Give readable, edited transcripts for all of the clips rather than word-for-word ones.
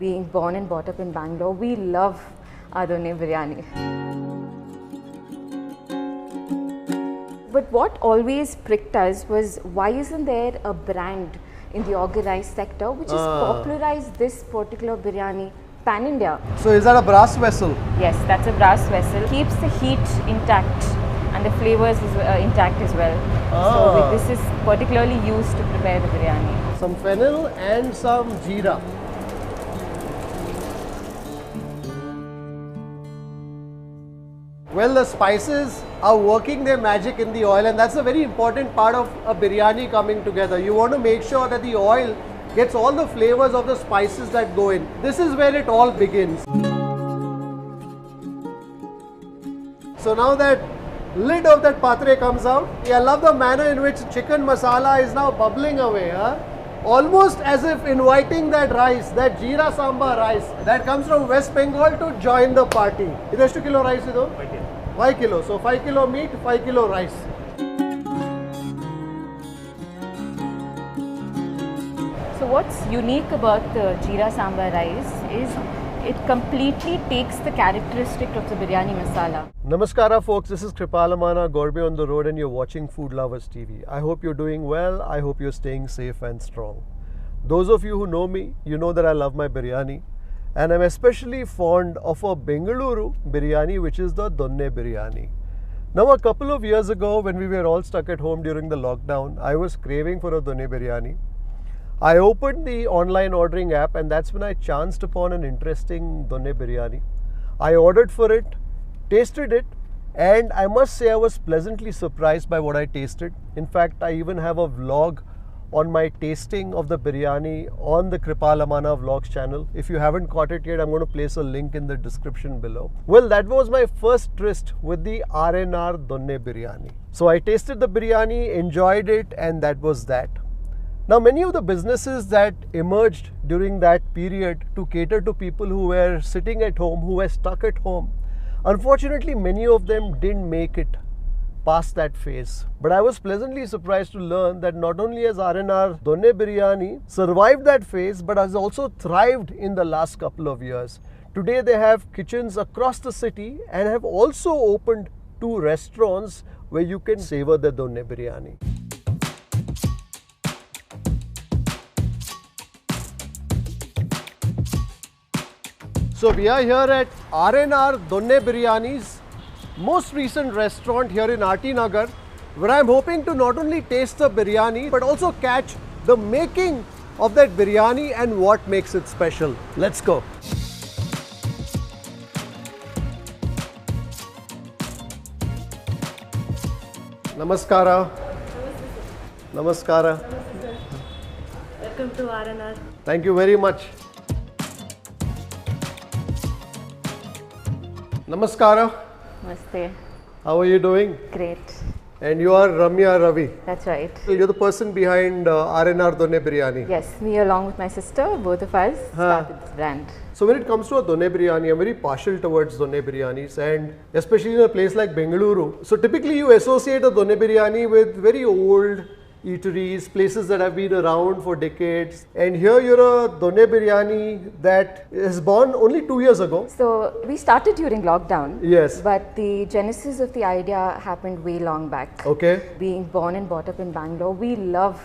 Being born and brought up in Bangalore, we love our Rnr biryani. But what always pricked us was, why isn't there a brand in the organized sector which has popularized this particular biryani pan-India? So is that a brass vessel? Yes, that's a brass vessel. Keeps the heat intact and the flavors is intact as well. So this is particularly used to prepare the biryani. Some fennel and some jeera. Well, the spices are working their magic in the oil, and that's a very important part of a biryani coming together. You want to make sure that the oil gets all the flavors of the spices that go in. This is where it all begins. So now that lid of that patre comes out, I love the manner in which chicken masala is now bubbling away. Almost as if inviting that rice, that jeera sambar rice that comes from West Bengal to join the party. How much kilo rice is it? 5 kilo. So 5 kilo meat, 5 kilo rice. So what's unique about the jeera sambar rice is it completely takes the characteristic of the biryani masala. Namaskara folks, this is Kripalamana Gorbe on the road and you're watching Food Lovers TV. I hope you're doing well. I hope you're staying safe and strong. Those of you who know me, you know that I love my biryani. And I'm especially fond of a Bengaluru biryani, which is the Donne biryani. Now, a couple of years ago, when we were all stuck at home during the lockdown, I was craving for a Donne biryani. I opened the online ordering app, and that's when I chanced upon an interesting Donne biryani. I ordered for it, tasted it, and I must say I was pleasantly surprised by what I tasted. In fact, I even have a vlog on my tasting of the biryani on the Kripalamana Vlogs channel. If you haven't caught it yet, I'm going to place a link in the description below. Well, that was my first tryst with the Rnr Donne biryani. So I tasted the biryani, enjoyed it, and that was that. Now, many of the businesses that emerged during that period to cater to people who were sitting at home, who were stuck at home, unfortunately, many of them didn't make it past that phase. But I was pleasantly surprised to learn that not only has Rnr Donne biryani survived that phase, but has also thrived in the last couple of years. Today, they have kitchens across the city and have also opened 2 restaurants where you can savor the Donne biryani. So we are here at Rnr Donne Biryani's most recent restaurant here in RT Nagar, where I'm hoping to not only taste the biryani but also catch the making of that biryani and what makes it special. Let's go. Namaskara. Namaskara. Welcome to Rnr. Thank you very much. Namaskara. Namaste. How are you doing? Great. And you are Ramya Ravi. That's right. You're the person behind Rnr Donne biryani. Yes, me along with my sister, both of us started this brand. So when it comes to a Donne biryani, I'm very partial towards Donne biryanis, and especially in a place like Bengaluru. So typically you associate a Donne biryani with very old eateries, places that have been around for decades. And here you're a Donne biryani that is born only 2 years ago. So we started during lockdown. Yes. But the genesis of the idea happened way long back. Okay. Being born and brought up in Bangalore, we love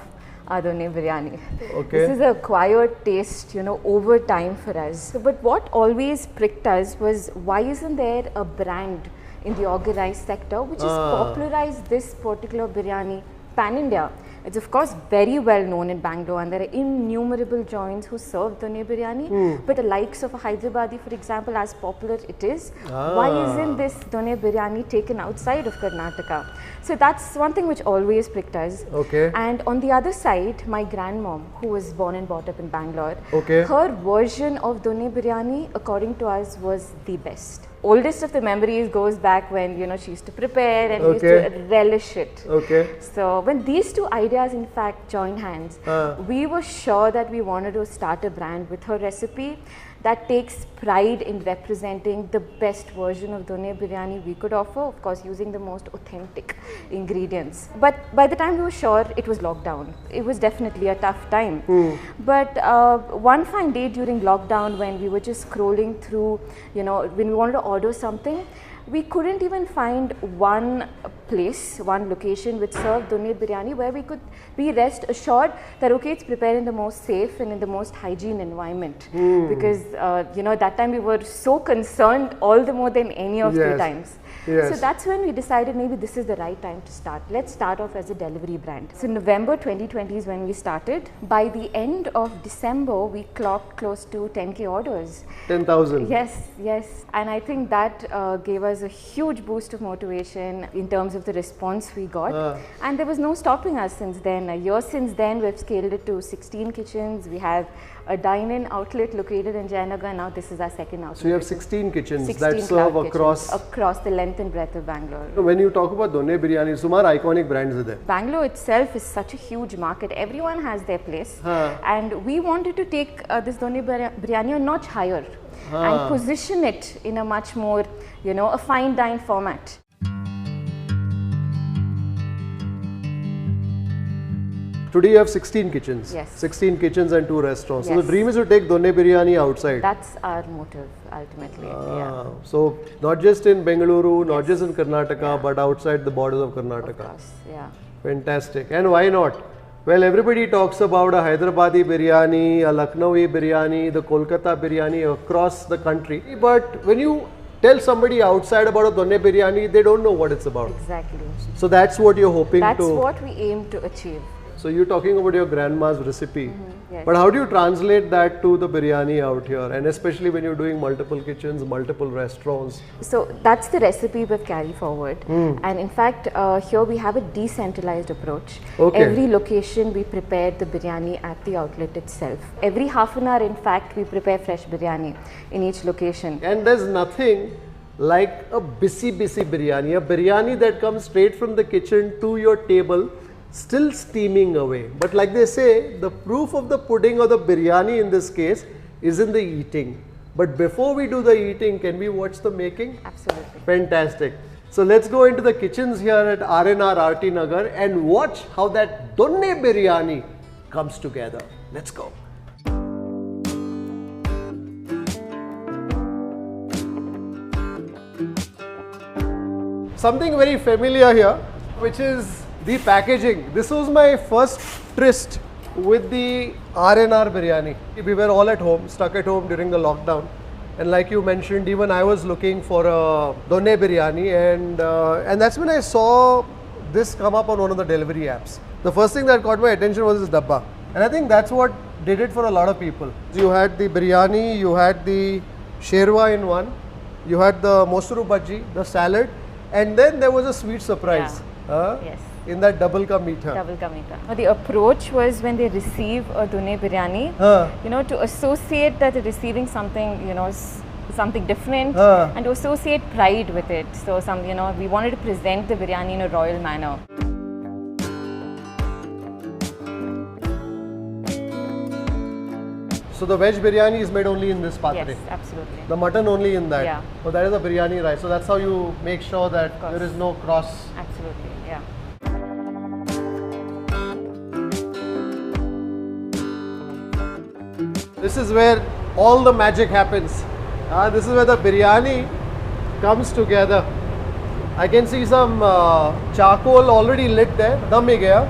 our Donne biryani. Okay. This is a acquired taste, over time for us. But what always pricked us was, why isn't there a brand in the organized sector which has popularized this particular biryani pan-India? It's of course very well known in Bangalore, and there are innumerable joints who serve Donne biryani. But the likes of a Hyderabadi, for example, as popular it is, why isn't this Donne biryani taken outside of Karnataka? So that's one thing which always pricked us. Okay. And on the other side, my grandmom, who was born and brought up in Bangalore, okay, her version of Donne biryani, according to us, was the best. oldest of the memories goes back when, you know, she used to prepare and we used to relish it. Okay. So when these two ideas in fact joined hands, we were sure that we wanted to start a brand with her recipe that takes pride in representing the best version of Done biryani we could offer, of course using the most authentic ingredients. But by the time we were sure, it was lockdown. It was definitely a tough time. But one fine day during lockdown, when we were just scrolling through, you know, when we wanted to order something, we couldn't even find one place, one location which served Done biryani where we could be rest assured that okay, it's prepared in the most safe and in the most hygiene environment. Because you know, that time we were so concerned, all the more than any of the times. So that's when we decided maybe this is the right time to start. Let's start off as a delivery brand. So November 2020 is when we started. By the end of December, we clocked close to 10K orders. 10,000. Yes, yes. And I think that gave us a huge boost of motivation in terms of the response we got. And there was no stopping us since then. A year since then, we've scaled it to 16 kitchens. We have a dine-in outlet located in Jayanagar, and now this is our second outlet. So you have 16 kitchens 16 that serve across the length and breadth of Bangalore. When you talk about Done biryani, Sumar iconic brands are there. Bangalore itself is such a huge market. Everyone has their place. And we wanted to take this Done biryani a notch higher and position it in a much more, you know, a fine dine format. Today you have 16 kitchens. Yes. 16 kitchens and 2 restaurants. Yes. So the dream is to take Done biryani outside. That's our motive ultimately. So not just in Bengaluru, not just in Karnataka, but outside the borders of Karnataka. Of course, yeah. Fantastic. And why not? Well, everybody talks about a Hyderabadi biryani, a Lucknowi biryani, the Kolkata biryani across the country. But when you tell somebody outside about a Done biryani, they don't know what it's about. Exactly. So that's what you're hoping That's to... what we aim to achieve. So you're talking about your grandma's recipe. Yes. But how do you translate that to the biryani out here? And especially when you're doing multiple kitchens, multiple restaurants. So that's the recipe we've carried forward. And in fact, here we have a decentralized approach. Every location we prepare the biryani at the outlet itself. Every half an hour, in fact, we prepare fresh biryani in each location. And there's nothing like a busy biryani, a biryani that comes straight from the kitchen to your table, still steaming away. But like they say, the proof of the pudding or the biryani in this case is in the eating. But before we do the eating, can we watch the making? Absolutely. Fantastic. So let's go into the kitchens here at Rnr RT Nagar and watch how that Done biryani comes together. Let's go. Something very familiar here, which is the packaging. This was my first tryst with the Rnr biryani. We were all at home, stuck at home during the lockdown. And like you mentioned, even I was looking for a Done biryani, and that's when I saw this come up on one of the delivery apps. The first thing that caught my attention was this dabba. And I think that's what did it for a lot of people. You had the biryani, you had the sherwa in one, you had the mosuru bhaji, the salad, and then there was a sweet surprise. Yes. In that double ka meetha. Double ka meetha. The approach was when they receive a Done biryani, you know, to associate that they're receiving something, you know, something different, and to associate pride with it. So you know, we wanted to present the biryani in a royal manner. So the veg biryani is made only in this patre? Yes, absolutely. The mutton only in that? Yeah. So that is a biryani rice. So that's how you make sure that there is no cross. Absolutely, yeah. This is where all the magic happens. This is where the biryani comes together. I can see some charcoal already lit there. Dum hi gaya.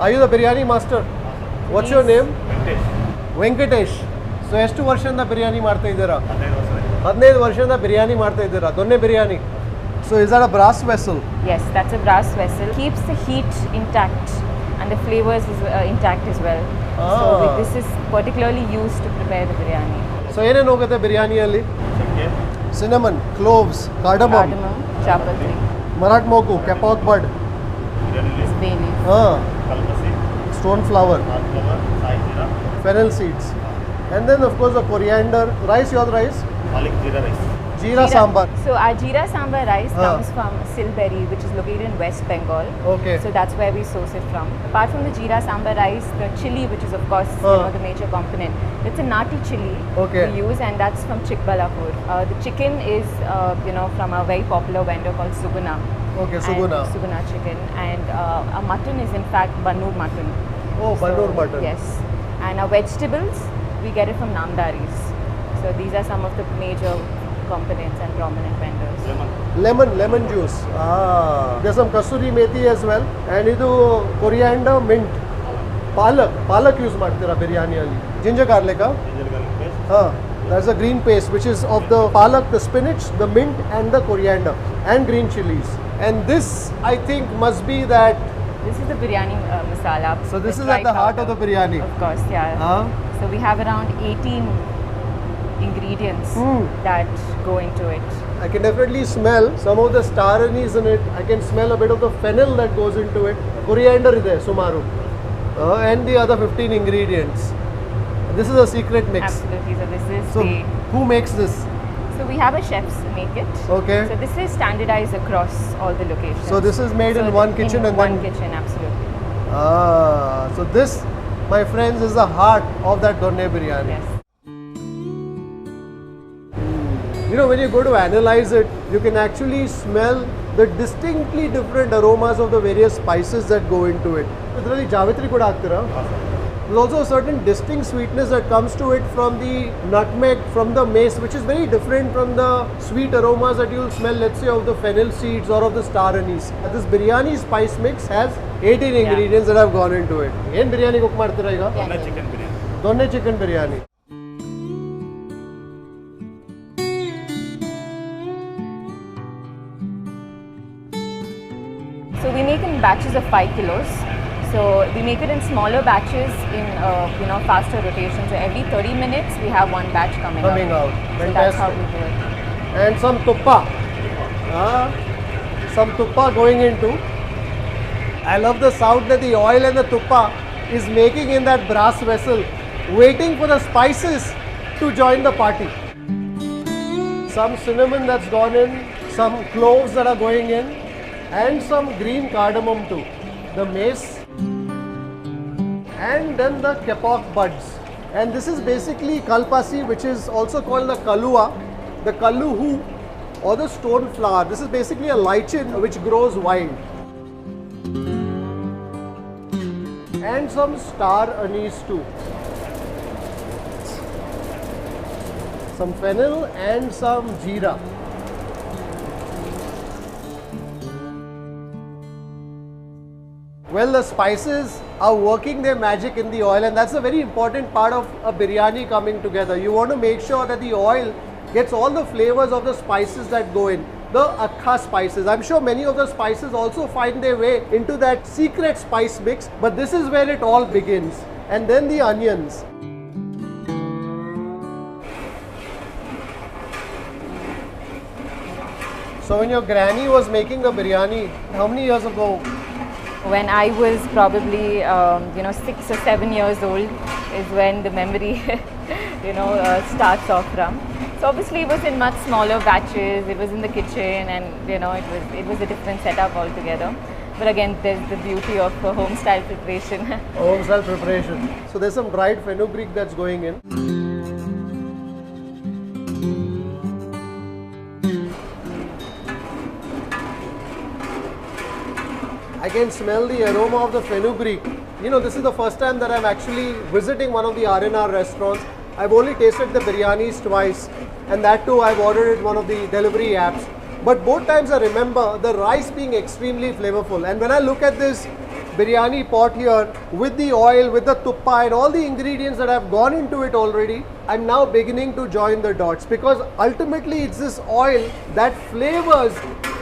Are you the biryani master? What's your name? Venkatesh. So ಎಷ್ಟು ವರ್ಷದಿಂದ ಬಿರಿಯಾನಿ ಮಾಡ್ತಾ ಇದ್ದೀರಾ? 15 ವರ್ಷದಿಂದ ಬಿರಿಯಾನಿ ಮಾಡ್ತಾ ಇದ್ದೀರಾ. Done biryani. So is that a brass vessel? Yes, that's a brass vessel. Keeps the heat intact and the flavors is intact as well. So this is particularly used to prepare the biryani. So ಏನೇನು ಹೋಗುತ್ತೆ ಬಿರಿಯಾನಿಯಲ್ಲಿ? Cinnamon, cloves, cardamom, chapatri, Maratha mogu, kapok bud, bay leaf, stone flower, fennel seeds, and then of course the coriander. Rice, your rice? Malik jeera rice. Jeera sambar. So our jeera sambar rice comes from Silberry, which is located in West Bengal. Okay. So that's where we source it from. Apart from the jeera sambar rice, the chili, which is of course the major component, it's a nati chili we use, and that's from Chikbalapur. The chicken is from a very popular vendor called Suguna. Okay, Suguna. Suguna chicken, and our mutton is in fact Banur mutton. Oh, Banur mutton. Yes, and our vegetables we get it from Namdaris. So these are some of the major components and prominent vendors. Lemon juice. There's some kasuri methi as well, and idu coriander, mint, palak use ಮಾಡ್ತೀರಾ biryani ಅಲ್ಲಿ. Ginger garlic. Ginger garlic paste. There's a green paste which is of the palak, the spinach, the mint and the coriander and green chilies. And this I think must be that. This is the biryani masala. So this is at the heart of the biryani. Of course, yeah. So we have around 18 ingredients that go into it. I can definitely smell some of the star anise in it. I can smell a bit of the fennel that goes into it. Coriander is there, sumaru. And the other 15 ingredients. This is a secret mix. Absolutely. So this is who makes this? So we have a chefs make it. Okay. So this is standardized across all the locations. So this is made in one kitchen in and one kitchen, absolutely. So this, my friends, is the heart of that donne biryani. Yes. You know, when you go to analyze it, you can actually smell the distinctly different aromas of the various spices that go into it. Idರಲ್ಲಿ javitri ಕೂಡ ಹಾಕ್ತೀರಾ? There's also a certain distinct sweetness that comes to it from the nutmeg, from the mace, which is very different from the sweet aromas that you'll smell, let's say, of the fennel seeds or of the star anise. This biryani spice mix has 18 ingredients that have gone into it. ಏನು biryani cook ಮಾಡ್ತೀರಾ ಈಗ? Donne chicken biryani. Donne chicken biryani. So we make in batches of 5 kilos. So we make it in smaller batches in faster rotation. So every 30 minutes we have one batch coming out. So that's how we do it. And some tuppa. Some tuppa going into. I love the sound that the oil and the tuppa is making in that brass vessel, waiting for the spices to join the party. Some cinnamon that's gone in, some cloves that are going in, and some green cardamom too. The mace, and then the kapok buds. And this is basically kalpasi, which is also called the kalua, the kaluhu, or the stone flower. This is basically a lichen which grows wild. And some star anise too. Some fennel and some jeera. Well, the spices are working their magic in the oil, and that's a very important part of a biryani coming together. You want to make sure that the oil gets all the flavors of the spices that go in. The akkha spices. I'm sure many of the spices also find their way into that secret spice mix, but this is where it all begins. And then the onions. So when your granny was making the biryani, how many years ago? When I was probably 6 or 7 years old is when the memory starts off from. So obviously it was in much smaller batches, it was in the kitchen, and it was a different setup altogether. But again, there's the beauty of home style preparation. Home style preparation. So there's some dried fenugreek that's going in. I can smell the aroma of the fenugreek. You know, this is the first time that I'm actually visiting one of the Rnr restaurants. I've only tasted the biryanis twice, and that too I've ordered it one of the delivery apps. But both times I remember the rice being extremely flavorful. And when I look at this biryani pot here with the oil, with the tuppa and all the ingredients that have gone into it already, I'm now beginning to join the dots, because ultimately it's this oil that flavors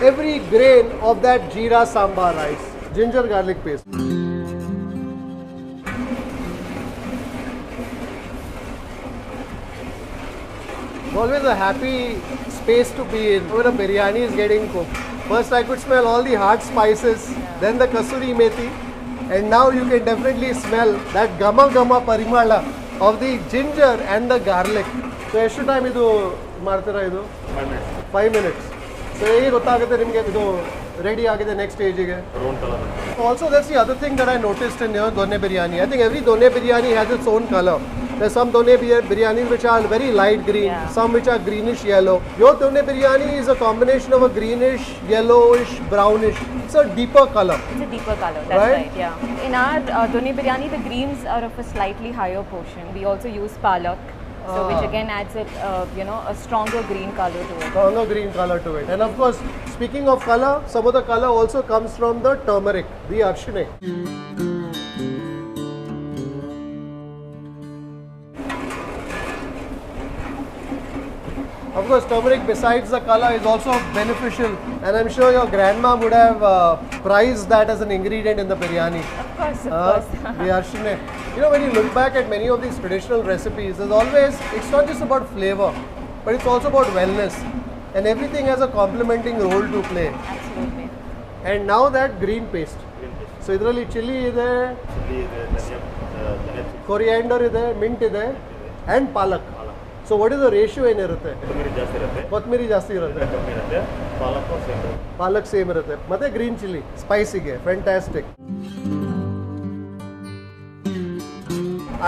every grain of that jeera sambar rice. Ginger garlic paste. Always a happy space to be in when a biryani is getting cooked. First I could smell all the hard spices, then the kasuri methi, and now you can definitely smell that gama gama parimala of the ginger and the garlic. So ಎಷ್ಟು time ಇದು ಮಾಡ್ತೀರಾ ಇದು 5 minutes. 5 minutes. So ಹೇಗೆ ಗೊತ್ತಾಗುತ್ತೆ ನಿಮಗೆ ಇದು ready ಆಗಿದೆ next ಸ್ಟೇಜಿಗೆ? Brown color. Also, that's the other thing that I noticed in your donne biryani. I think every donne biryani has its own color. There's some donne biryanis which are very light green, Yeah. some which are greenish yellow. Your donne biryani is a combination of a greenish, yellowish, brownish. It's a deeper color. It's a deeper color, that's Right? right, yeah. In our donne biryani, the greens are of a slightly higher portion. We also use palak, so which again adds a stronger green color to it. Stronger green color to it. And of course, speaking of color, some of the color also comes from the turmeric, the arsenic. Of course, turmeric besides the color is also beneficial, and I'm sure your grandma would have prized that as an ingredient in the biryani. Of course. The arsenic. You know, when you look back at many of these traditional recipes, there's always, it's not just about flavor, but it's also about wellness, and everything has a complementing role to play. Absolutely. And now that green paste. Green paste. So idರಲ್ಲಿ chili ಇದೆ, Chili ಇದೆ, ಧನಿಯಾ coriander ಇದೆ, mint ಇದೆ, and palak. So what is the ratio ಏನಿರುತ್ತೆ? ಕೊತ್ತಂಬರಿ ಜಾಸ್ತಿ ಇರುತ್ತೆ. ಕೊತ್ತಂಬರಿ ಜಾಸ್ತಿ ಇರುತ್ತೆ, ಕಮ್ಮಿ ಇರುತ್ತೆ. ಪಾಲಕ್ಕು ಸೇಮ್ ಇರುತ್ತೆ. ಪಾಲಕ್ ಸೇಮ್ ಇರುತ್ತೆ, ಮತ್ತೆ ಗ್ರೀನ್ ಚಿಲ್ಲಿ ಸ್ಪೈಸಿಗೆ fantastic.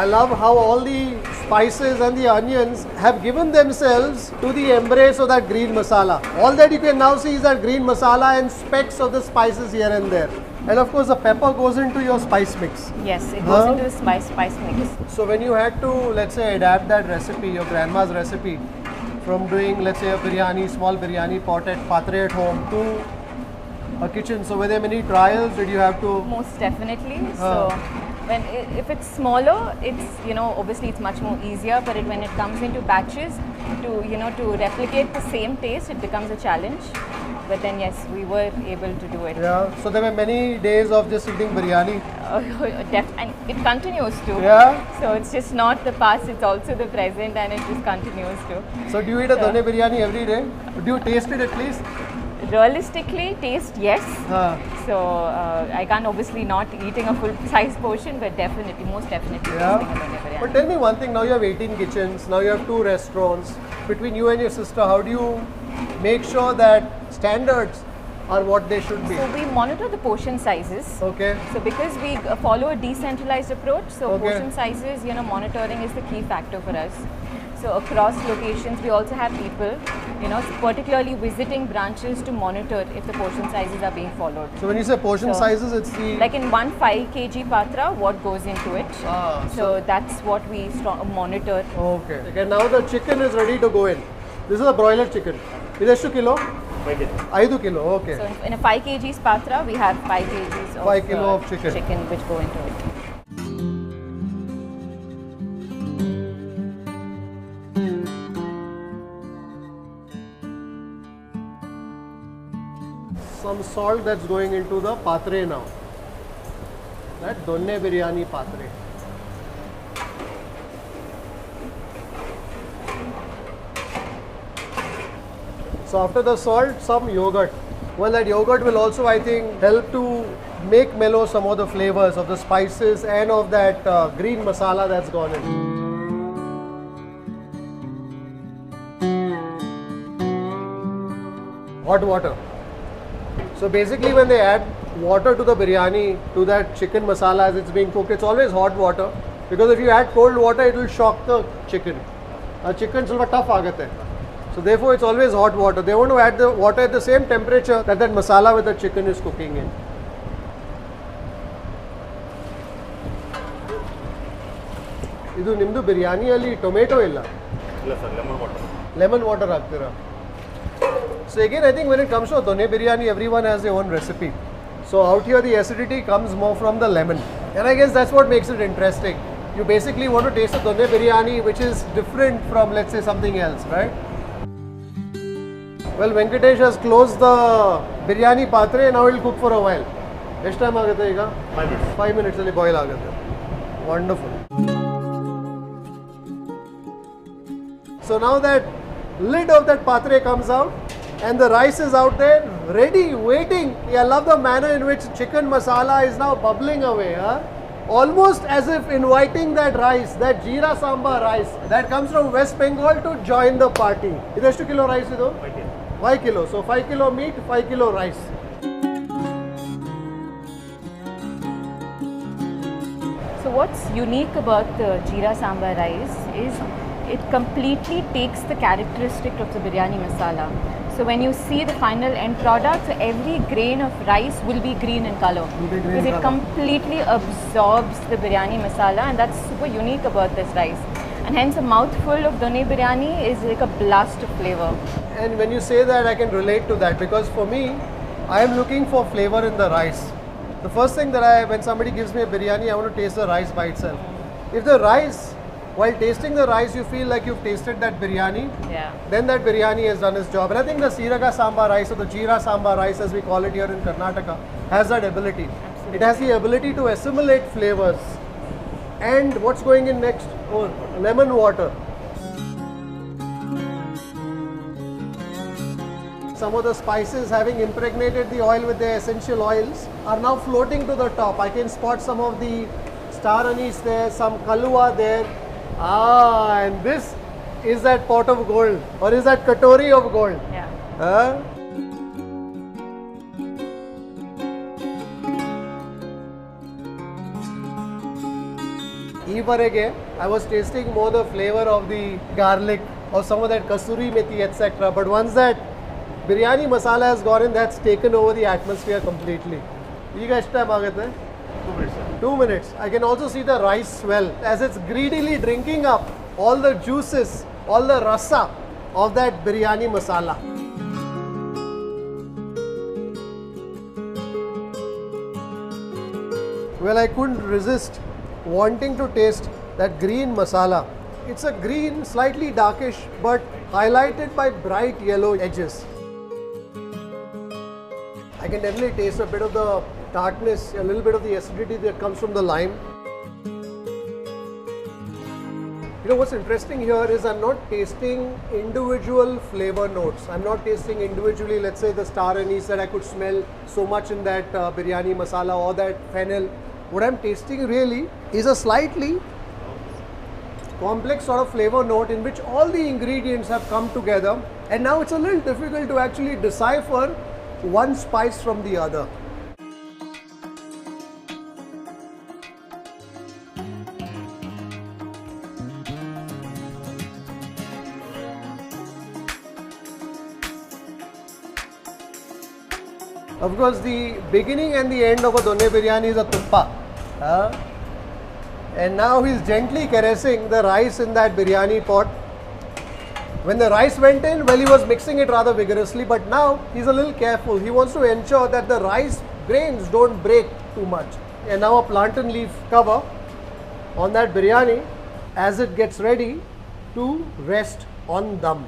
I love how all the spices and the onions have given themselves to the embrace of that green masala. All that you can now see is that green masala and specks of the spices here and there. And of course the pepper goes into your spice mix. Yes, it goes Huh? into the spice mix. So when you had to, let's say, adapt that recipe, your grandma's recipe, from doing, let's say, a biryani, small biryani pot at patre at home to a kitchen, so were there many trials? Did you have to? Most definitely. Ah. So if it's smaller, it's obviously it's much more easier. But when it comes into batches, to replicate the same taste, it becomes a challenge. But then yes, we were able to do it. Yeah. So there were many days of just eating biryani. And it continues to. Yeah. So it's just not the past; it's also the present, and it just continues to. So do you eat a Sure. donne biryani every day? Do you taste it at least? Realistically, taste yes. Huh. So I can't obviously not eating a full size portion, but definitely, most definitely Yeah. tasting a donne biryani. But tell me one thing. Now you have 18 kitchens. Now you have 2 restaurants. Between you and your sister, how do you make sure that standards are what they should be? So we monitor the portion sizes. Okay. So because we follow a decentralized approach, so Okay. portion sizes, monitoring is the key factor for us. So across locations, we also have people, particularly visiting branches to monitor if the portion sizes are being followed. So when you say portion So, sizes, it's the Like in one 5 kg patra, what goes into it? Ah, So that's what we monitor. okay. Okay. Now the chicken is ready to go in. This is a broiler chicken. Is it kilo? 5 kg. 5 kilo. Okay. So in a 5 kgs patra, we have 5 kgs of, 5 kilo of chicken. which go into it. Some salt that's going into the patre now. That donne biryani patre. So after the salt, some yogurt. Well, that yogurt will also, I think, help to make mellow some of the flavors of the spices and of that green masala that's gone in. Hot water. So basically when they add water to the biryani, to that chicken masala as it's being cooked, it's always hot water, because if you add cold water, it will shock the chicken. Chicken is tough agate. So therefore it's always hot water. They want to add the water at the same temperature that masala with the chicken is cooking in. Idu nimdu biryani alli tomato illa. ಇಲ್ಲ sir lemon water. Lemon water haktira. So again, I think when it comes to donne biryani, everyone has their own recipe. So out here the acidity comes more from the lemon. And I guess that's what makes it interesting. You basically want to taste a donne biryani which is different from, let's say, something else, right? Well, Venkatesh has closed the biryani patre and now he'll cook for a while. ಎಷ್ಟು time ಆಗುತ್ತೆ ಈಗ? 5 minutes. 5 minutes ಅಲ್ಲಿ boil ಆಗುತ್ತೆ. Wonderful. So now that lid of that patre comes out and the rice is out there, ready, waiting. I love the manner in which chicken masala is now bubbling away. Huh? almost as if inviting that rice, that jeera sambar rice that comes from West Bengal to join the party. How much kilo rice is it? 5 kg. 5 kilo. So 5 kilo meat, 5 kilo rice. So what's unique about the jeera sambar rice is it completely takes the characteristic of the biryani masala. So when you see the final end product, so every grain of rice will be green in color because it completely absorbs the biryani masala, and that's super unique about this rice. And hence a mouthful of done biryani is like a blast of flavor. And when you say that, I can relate to that because for me, I am looking for flavor in the rice. The first thing that when somebody gives me a biryani, I want to taste the rice by itself. If the rice, while tasting the rice, you feel like you've tasted that biryani, then that biryani has done its job. And I think the Siraga Sambar rice or the Jeera Sambar rice, as we call it here in Karnataka, has that ability. Absolutely. It has the ability to assimilate flavors. And what's going in next? Oh, lemon water. Some of the spices, having impregnated the oil with their essential oils, are now floating to the top. I can spot some of the star anise there, some kalua there. And this is that pot of gold, or is that katori of gold? Yeah. Again, I was tasting more the flavor of the garlic or some of that kasuri methi, etc. But once that biryani masala has gone in, that's taken over the atmosphere completely. You guys time 2 minutes, sir. 2 minutes. I can also see the rice swell as it's greedily drinking up all the juices, all the rasa of that biryani masala. Well, I couldn't resist wanting to taste that green masala. It's a green, slightly darkish, but highlighted by bright yellow edges. I can definitely taste a bit of the tartness, a little bit of the acidity that comes from the lime. You know what's interesting here is I'm not tasting individual flavor notes. I'm not tasting individually, let's say the star anise that I could smell so much in that biryani masala or that fennel. What I'm tasting really is a slightly complex sort of flavor note in which all the ingredients have come together, and now it's a little difficult to actually decipher one spice from the other. Of course, the beginning and the end of a donne biryani is a tuppa. And now he's gently caressing the rice in that biryani pot. When the rice went in, well, he was mixing it rather vigorously, but now he's a little careful. He wants to ensure that the rice grains don't break too much. And now a plantain leaf cover on that biryani as it gets ready to rest on dum.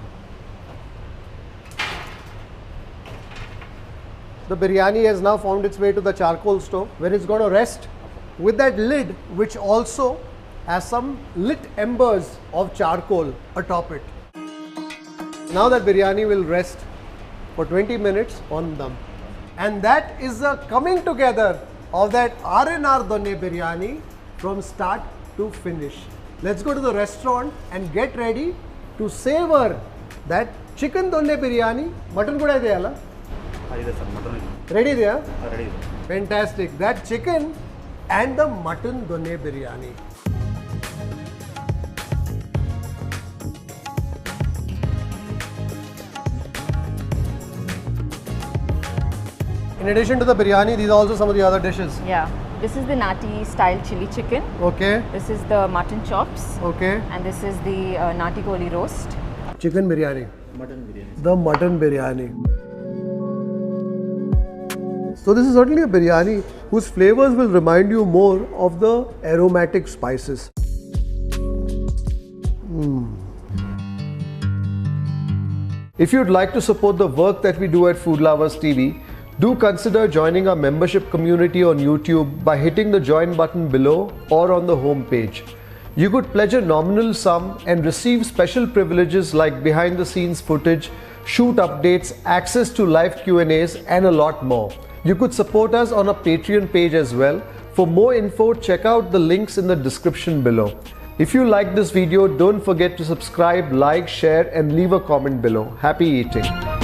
The biryani has now found its way to the charcoal stove where it's going to rest with that lid, which also has some lit embers of charcoal atop it. Now that biryani will rest for 20 minutes on dum. And that is the coming together of that Rnr donne biryani from start to finish. Let's go to the restaurant and get ready to savor that chicken donne biryani. Mutton kuda ide alla? Ide sir, mutton. Ready there? Ready. Fantastic. That chicken and the mutton donne biryani. In addition to the biryani, these are also some of the other dishes. Yeah. This is the nati style chili chicken. Okay. This is the mutton chops. Okay. And this is the nati koli roast. Chicken biryani. Mutton biryani. The mutton biryani. So this is certainly a biryani whose flavors will remind you more of the aromatic spices. If you'd like to support the work that we do at Food Lovers TV, do consider joining our membership community on YouTube by hitting the join button below or on the home page. You could pledge a nominal sum and receive special privileges like behind the scenes footage, shoot updates, access to live Q&As and a lot more. You could support us on a Patreon page as well. For more info, check out the links in the description below. If you like this video, don't forget to subscribe, like, share and leave a comment below. Happy eating!